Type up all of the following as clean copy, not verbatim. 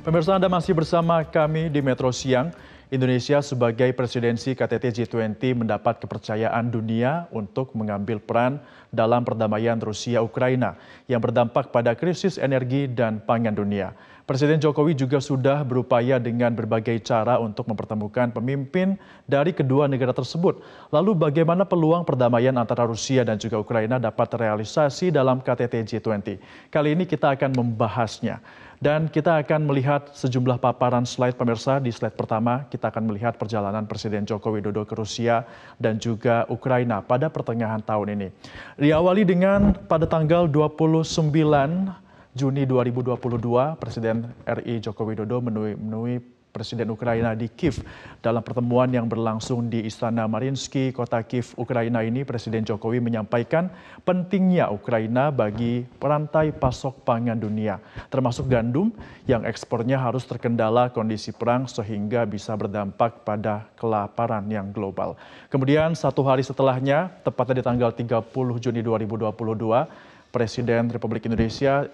Pemirsa, Anda masih bersama kami di Metro Siang. Indonesia sebagai presidensi KTT G20 mendapat kepercayaan dunia untuk mengambil peran dalam perdamaian Rusia-Ukraina yang berdampak pada krisis energi dan pangan dunia. Presiden Jokowi juga sudah berupaya dengan berbagai cara untuk mempertemukan pemimpin dari kedua negara tersebut. Lalu bagaimana peluang perdamaian antara Rusia dan juga Ukraina dapat terrealisasi dalam KTT G20? Kali ini kita akan membahasnya. Dan kita akan melihat sejumlah paparan slide pemirsa. Di slide pertama kita akan melihat perjalanan Presiden Joko Widodo ke Rusia dan juga Ukraina pada pertengahan tahun ini. Diawali dengan pada tanggal 29 Juni 2022, Presiden RI Joko Widodo menemui Presiden Ukraina di Kiev. Dalam pertemuan yang berlangsung di Istana Mariinsky, kota Kiev, Ukraina ini, Presiden Jokowi menyampaikan pentingnya Ukraina bagi perantai pasok pangan dunia, termasuk gandum yang ekspornya harus terkendala kondisi perang sehingga bisa berdampak pada kelaparan yang global. Kemudian satu hari setelahnya, tepatnya di tanggal 30 Juni 2022, Presiden Republik Indonesia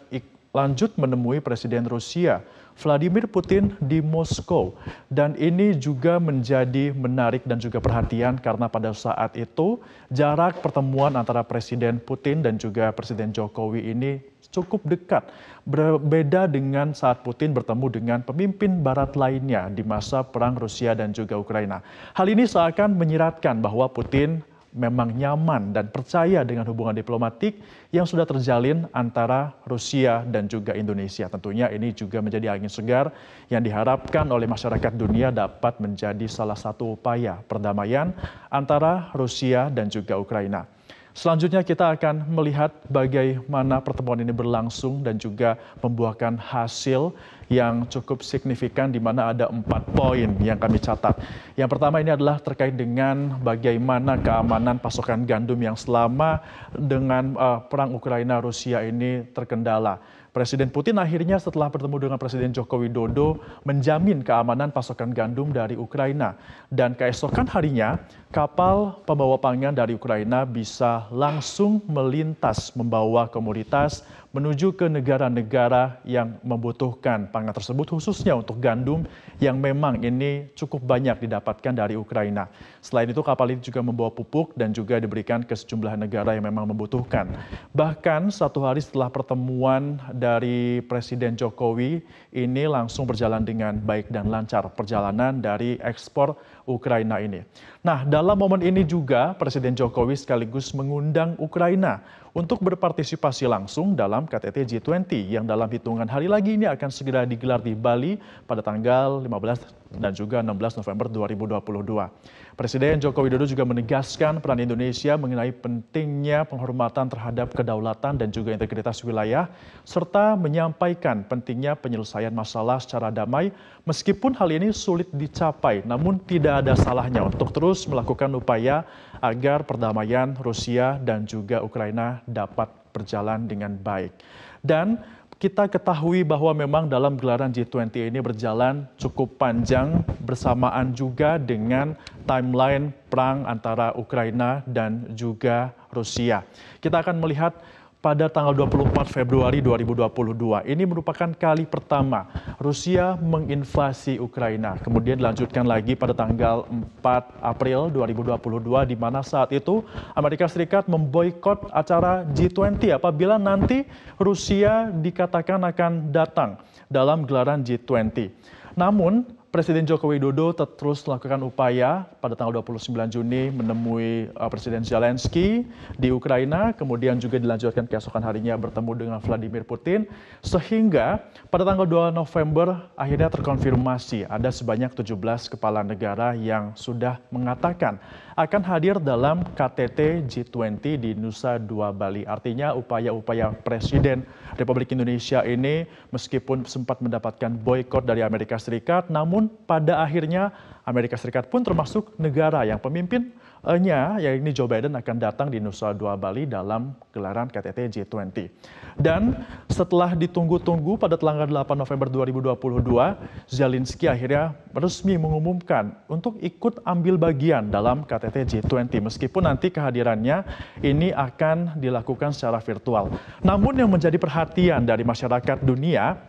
lanjut menemui Presiden Rusia Vladimir Putin di Moskow. Dan ini juga menjadi menarik dan juga perhatian karena pada saat itu jarak pertemuan antara Presiden Putin dan juga Presiden Jokowi ini cukup dekat. Berbeda dengan saat Putin bertemu dengan pemimpin barat lainnya di masa perang Rusia dan juga Ukraina. Hal ini seakan menyiratkan bahwa Putin memang nyaman dan percaya dengan hubungan diplomatik yang sudah terjalin antara Rusia dan juga Indonesia. Tentunya ini juga menjadi angin segar yang diharapkan oleh masyarakat dunia dapat menjadi salah satu upaya perdamaian antara Rusia dan juga Ukraina. Selanjutnya kita akan melihat bagaimana pertemuan ini berlangsung dan juga membuahkan hasil yang cukup signifikan di mana ada 4 poin yang kami catat. Yang pertama ini adalah terkait dengan bagaimana keamanan pasokan gandum yang selama dengan perang Ukraina-Rusia ini terkendala. Presiden Putin akhirnya setelah bertemu dengan Presiden Joko Widodo menjamin keamanan pasokan gandum dari Ukraina. Dan keesokan harinya kapal pembawa pangan dari Ukraina bisa langsung melintas membawa komoditas menuju ke negara-negara yang membutuhkan pangan tersebut, khususnya untuk gandum yang memang ini cukup banyak didapatkan dari Ukraina. Selain itu kapal ini juga membawa pupuk dan juga diberikan ke sejumlah negara yang memang membutuhkan. Bahkan satu hari setelah pertemuan dari Presiden Jokowi ini langsung berjalan dengan baik dan lancar perjalanan dari ekspor Ukraina ini. Nah, dalam momen ini juga Presiden Jokowi sekaligus mengundang Ukraina untuk berpartisipasi langsung dalam KTT G20 yang dalam hitungan hari lagi ini akan segera digelar di Bali pada tanggal 15 dan juga 16 November 2022. Presiden Joko Widodo juga menegaskan peran Indonesia mengenai pentingnya penghormatan terhadap kedaulatan dan juga integritas wilayah, serta menyampaikan pentingnya penyelesaian masalah secara damai meskipun hal ini sulit dicapai, namun tidak ada salahnya untuk terus melakukan upaya agar perdamaian Rusia dan juga Ukraina dapat berjalan dengan baik. Dan kita ketahui bahwa memang dalam gelaran G20 ini berjalan cukup panjang bersamaan juga dengan timeline perang antara Ukraina dan juga Rusia. Kita akan melihat pada tanggal 24 Februari 2022. Ini merupakan kali pertama Rusia menginvasi Ukraina. Kemudian dilanjutkan lagi pada tanggal 4 April 2022 di mana saat itu Amerika Serikat memboikot acara G20 apabila nanti Rusia dikatakan akan datang dalam gelaran G20. Namun Presiden Joko Widodo terus melakukan upaya pada tanggal 29 Juni menemui Presiden Zelensky di Ukraina, kemudian juga dilanjutkan keesokan harinya bertemu dengan Vladimir Putin, sehingga pada tanggal 2 November akhirnya terkonfirmasi ada sebanyak 17 kepala negara yang sudah mengatakan akan hadir dalam KTT G20 di Nusa Dua Bali. Artinya upaya-upaya Presiden Republik Indonesia ini meskipun sempat mendapatkan boikot dari Amerika Serikat, namun pada akhirnya Amerika Serikat pun termasuk negara yang pemimpinnya, yaitu Joe Biden akan datang di Nusa Dua Bali dalam gelaran KTT G20. Dan setelah ditunggu-tunggu pada tanggal 8 November 2022, Zelensky akhirnya resmi mengumumkan untuk ikut ambil bagian dalam KTT G20 meskipun nanti kehadirannya ini akan dilakukan secara virtual. Namun yang menjadi perhatian dari masyarakat dunia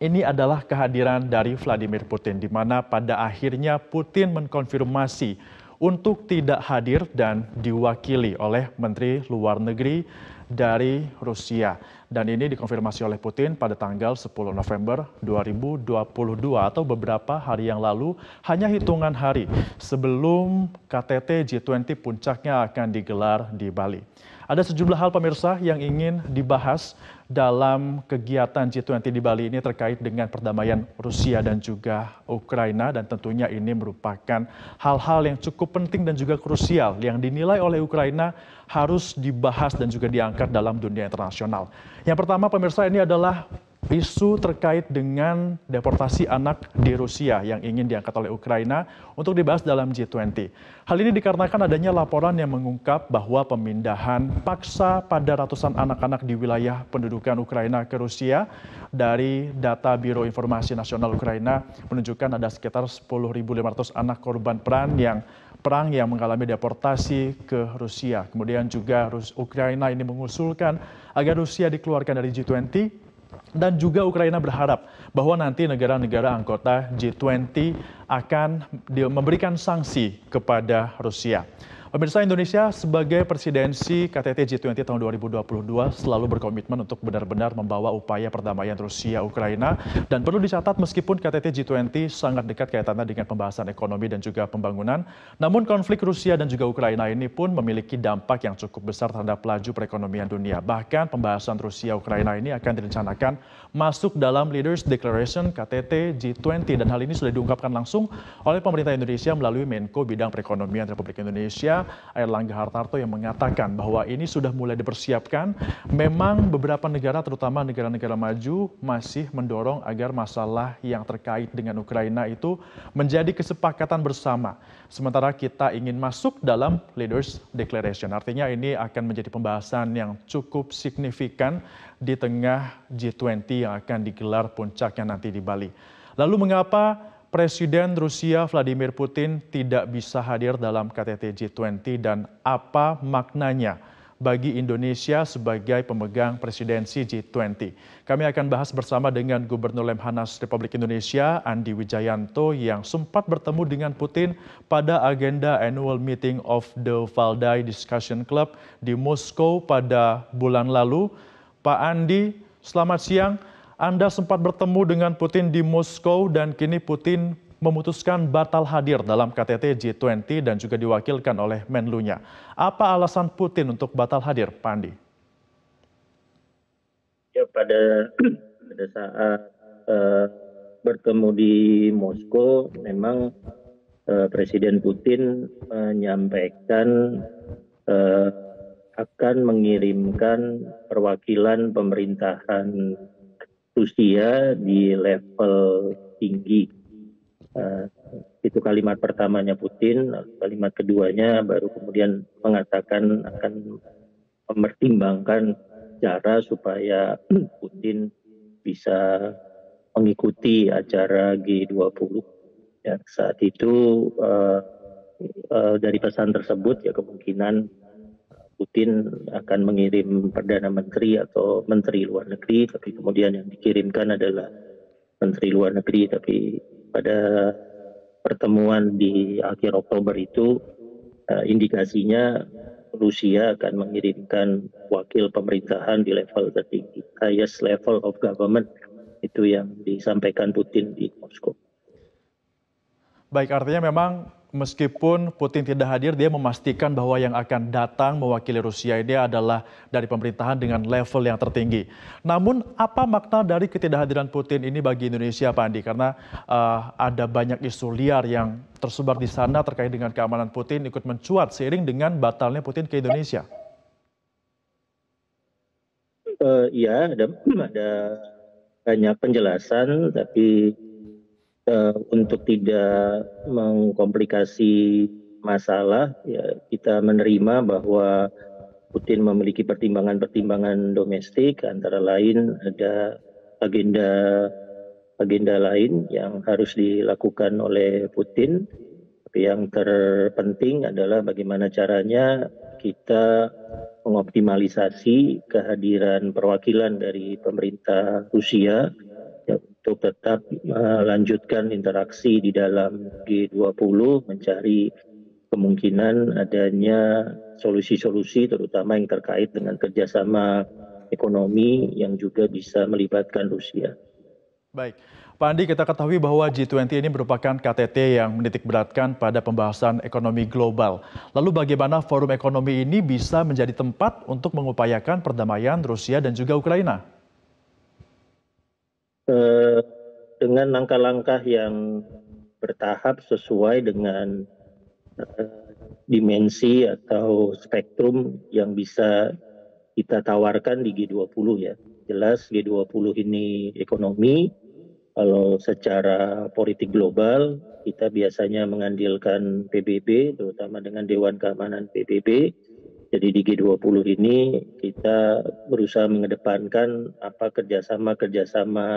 ini adalah kehadiran dari Vladimir Putin, di mana pada akhirnya Putin mengkonfirmasi untuk tidak hadir dan diwakili oleh Menteri Luar Negeri dari Rusia. Dan ini dikonfirmasi oleh Putin pada tanggal 10 November 2022 atau beberapa hari yang lalu, hanya hitungan hari sebelum KTT G20 puncaknya akan digelar di Bali. Ada sejumlah hal pemirsa yang ingin dibahas dalam kegiatan G20 di Bali ini terkait dengan perdamaian Rusia dan juga Ukraina, dan tentunya ini merupakan hal-hal yang cukup penting dan juga krusial yang dinilai oleh Ukraina harus dibahas dan juga diangkat dalam dunia internasional. Yang pertama pemirsa, ini adalah isu terkait dengan deportasi anak di Rusia yang ingin diangkat oleh Ukraina untuk dibahas dalam G20. Hal ini dikarenakan adanya laporan yang mengungkap bahwa pemindahan paksa pada ratusan anak-anak di wilayah pendudukan Ukraina ke Rusia. Dari data Biro Informasi Nasional Ukraina menunjukkan ada sekitar 10.500 anak korban perang yang mengalami deportasi ke Rusia. Kemudian juga Ukraina ini mengusulkan agar Rusia dikeluarkan dari G20. Dan juga Ukraina berharap bahwa nanti negara-negara anggota G20 akan memberikan sanksi kepada Rusia. Pemirsa, Indonesia sebagai presidensi KTT G20 tahun 2022 selalu berkomitmen untuk benar-benar membawa upaya perdamaian Rusia-Ukraina. Dan perlu dicatat meskipun KTT G20 sangat dekat kaitannya dengan pembahasan ekonomi dan juga pembangunan, namun konflik Rusia dan juga Ukraina ini pun memiliki dampak yang cukup besar terhadap laju perekonomian dunia. Bahkan pembahasan Rusia-Ukraina ini akan direncanakan masuk dalam Leaders Declaration KTT G20, dan hal ini sudah diungkapkan langsung oleh pemerintah Indonesia melalui Menko Bidang Perekonomian Republik Indonesia Airlangga Hartarto, yang mengatakan bahwa ini sudah mulai dipersiapkan. Memang beberapa negara, terutama negara-negara maju, masih mendorong agar masalah yang terkait dengan Ukraina itu menjadi kesepakatan bersama. Sementara kita ingin masuk dalam Leaders Declaration. Artinya ini akan menjadi pembahasan yang cukup signifikan di tengah G20 yang akan digelar puncaknya nanti di Bali. Lalu mengapa Presiden Rusia Vladimir Putin tidak bisa hadir dalam KTT G20 dan apa maknanya bagi Indonesia sebagai pemegang presidensi G20? Kami akan bahas bersama dengan Gubernur Lemhanas Republik Indonesia Andi Wijayanto yang sempat bertemu dengan Putin pada agenda annual meeting of the Valdai Discussion Club di Moskow pada bulan lalu. Pak Andi, selamat siang. Anda sempat bertemu dengan Putin di Moskow dan kini Putin memutuskan batal hadir dalam KTT G20 dan juga diwakilkan oleh Menlunya. Apa alasan Putin untuk batal hadir, Pak Andi? Ya, pada saat bertemu di Moskow, memang Presiden Putin menyampaikan akan mengirimkan perwakilan pemerintahan Rusia di level tinggi. Itu kalimat pertamanya Putin. Kalimat keduanya baru kemudian mengatakan akan mempertimbangkan cara supaya Putin bisa mengikuti acara G20. Ya, saat itu dari pesan tersebut ya kemungkinan Putin akan mengirim Perdana Menteri atau Menteri Luar Negeri, tapi kemudian yang dikirimkan adalah Menteri Luar Negeri. Tapi pada pertemuan di akhir Oktober itu indikasinya Rusia akan mengirimkan wakil pemerintahan di level tertinggi, highest level of government, itu yang disampaikan Putin di Moskow. Baik, artinya memang meskipun Putin tidak hadir, dia memastikan bahwa yang akan datang mewakili Rusia ini adalah dari pemerintahan dengan level yang tertinggi. Namun apa makna dari ketidakhadiran Putin ini bagi Indonesia, Pak Andi? Karena ada banyak isu liar yang tersebar di sana terkait dengan keamanan Putin ikut mencuat seiring dengan batalnya Putin ke Indonesia. Iya, ada banyak penjelasan, tapi untuk tidak mengkomplikasi masalah, ya kita menerima bahwa Putin memiliki pertimbangan-pertimbangan domestik, antara lain ada agenda lain yang harus dilakukan oleh Putin. Tapi yang terpenting adalah bagaimana caranya kita mengoptimalisasi kehadiran perwakilan dari pemerintah Rusia ya, untuk tetap melanjutkan interaksi di dalam G20, mencari kemungkinan adanya solusi-solusi terutama yang terkait dengan kerjasama ekonomi yang juga bisa melibatkan Rusia. Baik, Pak Andi, kita ketahui bahwa G20 ini merupakan KTT yang menitikberatkan pada pembahasan ekonomi global. Lalu bagaimana forum ekonomi ini bisa menjadi tempat untuk mengupayakan perdamaian Rusia dan juga Ukraina? Dengan langkah-langkah yang bertahap sesuai dengan dimensi atau spektrum yang bisa kita tawarkan di G20 ya. Jelas G20 ini ekonomi, kalau secara politik global kita biasanya mengandalkan PBB, terutama dengan Dewan Keamanan PBB. Jadi di G20 ini kita berusaha mengedepankan apa kerjasama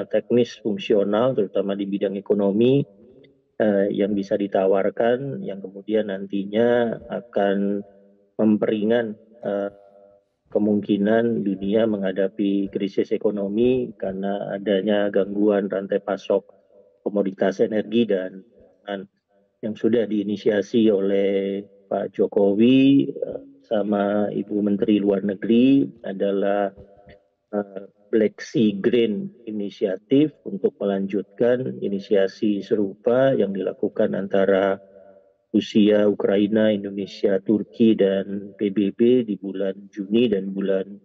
teknis fungsional, terutama di bidang ekonomi yang bisa ditawarkan, yang kemudian nantinya akan memperingan kemungkinan dunia menghadapi krisis ekonomi karena adanya gangguan rantai pasok komoditas energi dan yang sudah diinisiasi oleh Pak Jokowi sama Ibu Menteri Luar Negeri adalah Black Sea Green Initiative untuk melanjutkan inisiasi serupa yang dilakukan antara Rusia, Ukraina, Indonesia, Turki, dan PBB di bulan Juni dan bulan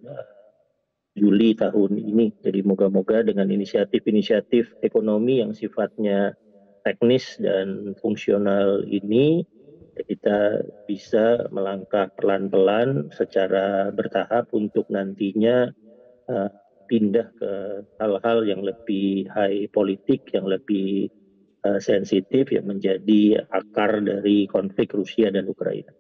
Juli tahun ini. Jadi moga-moga dengan inisiatif-inisiatif ekonomi yang sifatnya teknis dan fungsional ini, kita bisa melangkah pelan-pelan secara bertahap untuk nantinya pindah ke hal-hal yang lebih high politik, yang lebih sensitif, yang menjadi akar dari konflik Rusia dan Ukraina.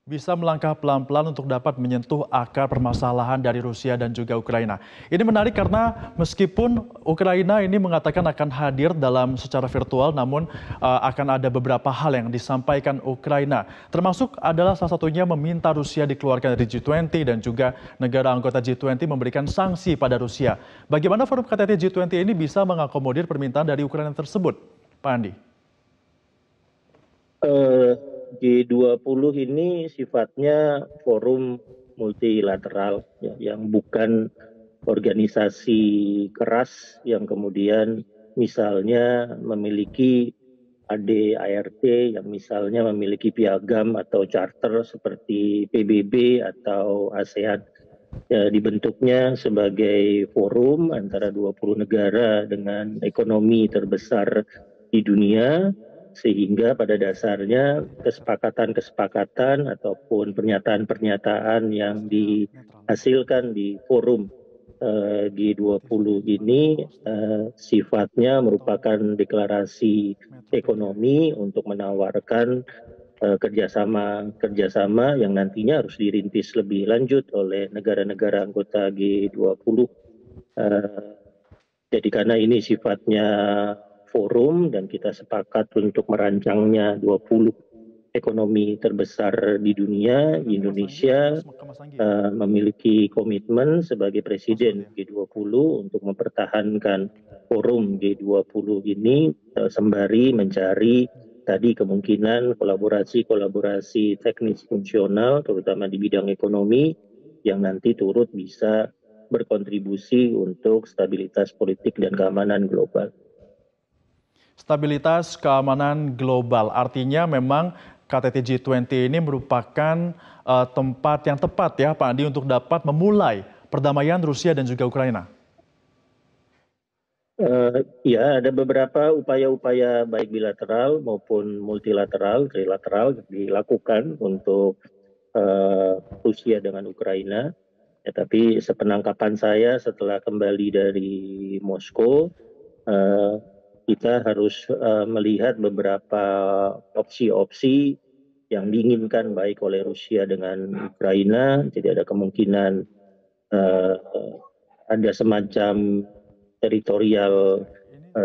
Bisa melangkah pelan-pelan untuk dapat menyentuh akar permasalahan dari Rusia dan juga Ukraina. Ini menarik karena meskipun Ukraina ini mengatakan akan hadir dalam secara virtual, namun akan ada beberapa hal yang disampaikan Ukraina. Termasuk adalah salah satunya meminta Rusia dikeluarkan dari G20 dan juga negara anggota G20 memberikan sanksi pada Rusia. Bagaimana forum KTT G20 ini bisa mengakomodir permintaan dari Ukraina tersebut, Pak Andi? G20 ini sifatnya forum multilateral ya, yang bukan organisasi keras yang kemudian misalnya memiliki ADART yang misalnya memiliki piagam atau charter seperti PBB atau ASEAN. Ya, dibentuknya sebagai forum antara 20 negara dengan ekonomi terbesar di dunia, sehingga pada dasarnya kesepakatan-kesepakatan ataupun pernyataan-pernyataan yang dihasilkan di forum G20 ini sifatnya merupakan deklarasi ekonomi untuk menawarkan kerjasama yang nantinya harus dirintis lebih lanjut oleh negara-negara anggota G20. Jadi karena ini sifatnya forum dan kita sepakat untuk merancangnya 20 ekonomi terbesar di dunia, Indonesia memiliki komitmen sebagai presiden G20 untuk mempertahankan forum G20 ini sembari mencari tadi kemungkinan kolaborasi teknis fungsional terutama di bidang ekonomi yang nanti turut bisa berkontribusi untuk stabilitas politik dan keamanan global. Stabilitas keamanan global artinya memang KTT G20 ini merupakan tempat yang tepat ya Pak Andi untuk dapat memulai perdamaian Rusia dan juga Ukraina. Ya, ada beberapa upaya-upaya baik bilateral maupun multilateral, trilateral dilakukan untuk Rusia dengan Ukraina. Ya, tapi sepenangkapan saya setelah kembali dari Moskow, kita harus melihat beberapa opsi-opsi yang diinginkan baik oleh Rusia dengan Ukraina. Jadi ada kemungkinan ada semacam teritorial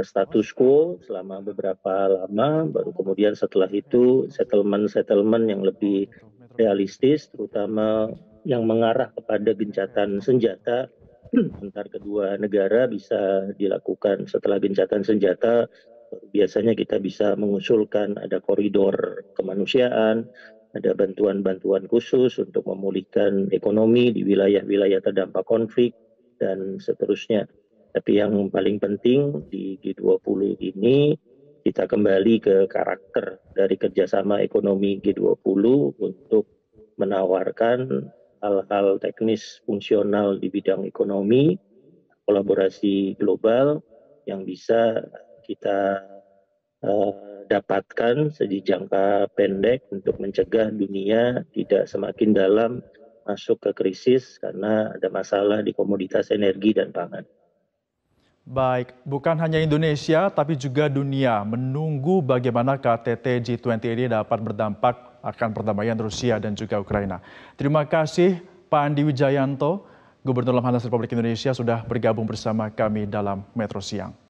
status quo selama beberapa lama, baru kemudian setelah itu settlement yang lebih realistis, terutama yang mengarah kepada gencatan senjata antar kedua negara bisa dilakukan setelah gencatan senjata. Biasanya kita bisa mengusulkan ada koridor kemanusiaan, ada bantuan-bantuan khusus untuk memulihkan ekonomi di wilayah-wilayah terdampak konflik, dan seterusnya. Tapi yang paling penting di G20 ini, kita kembali ke karakter dari kerjasama ekonomi G20 untuk menawarkan hal-hal teknis fungsional di bidang ekonomi, kolaborasi global yang bisa kita dapatkan di jangka pendek untuk mencegah dunia tidak semakin dalam masuk ke krisis karena ada masalah di komoditas energi dan pangan. Baik, bukan hanya Indonesia, tapi juga dunia menunggu bagaimana KTT G20 ini dapat berdampak akan perdamaian Rusia dan juga Ukraina. Terima kasih Pak Andi Wijayanto, Gubernur Lemhanas Republik Indonesia sudah bergabung bersama kami dalam Metro Siang.